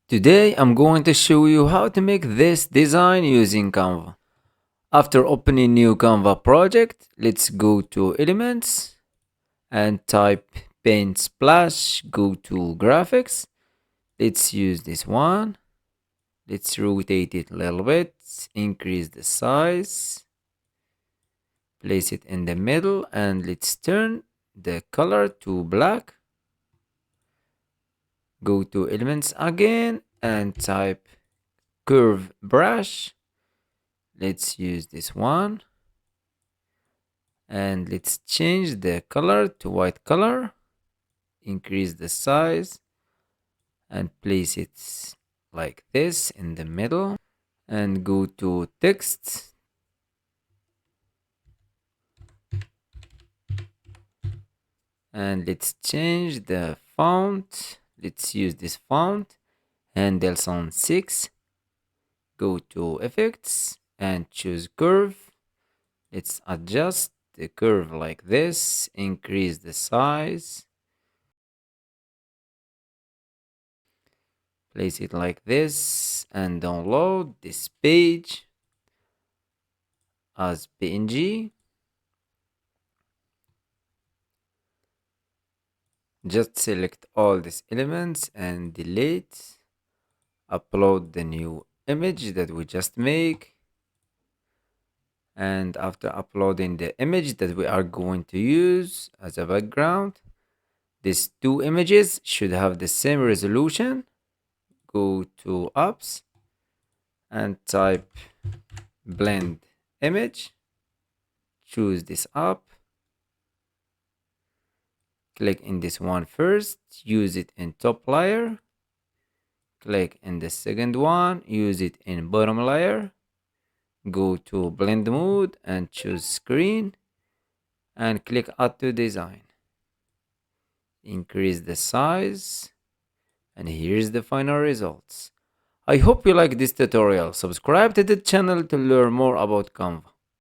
Today I'm going to show you how to make this design using Canva. After opening new Canva project, let's go to Elements and type Paint Splash, go to Graphics. Let's use this one. Let's rotate it a little bit, increase the size, place it in the middle, and let's turn the color to black. Go to Elements again and type Curve Brush. Let's use this one and let's change the color to white color, increase the size and place it like this in the middle, and go to text and let's change the font. Let's use this font, Handelsson 6. Go to effects and choose curve. Let's adjust the curve like this, increase the size, place it like this, and download this page as PNG. Just select all these elements and delete. Upload the new image that we just make. And after uploading the image that we are going to use as a background, these two images should have the same resolution. Go to apps and type blend image. Choose this app. Click in this one first, use it in top layer. Click in the second one, use it in bottom layer. Go to blend mode and choose screen and click add to design. Increase the size and here's the final results. I hope you like this tutorial. Subscribe to the channel to learn more about Canva.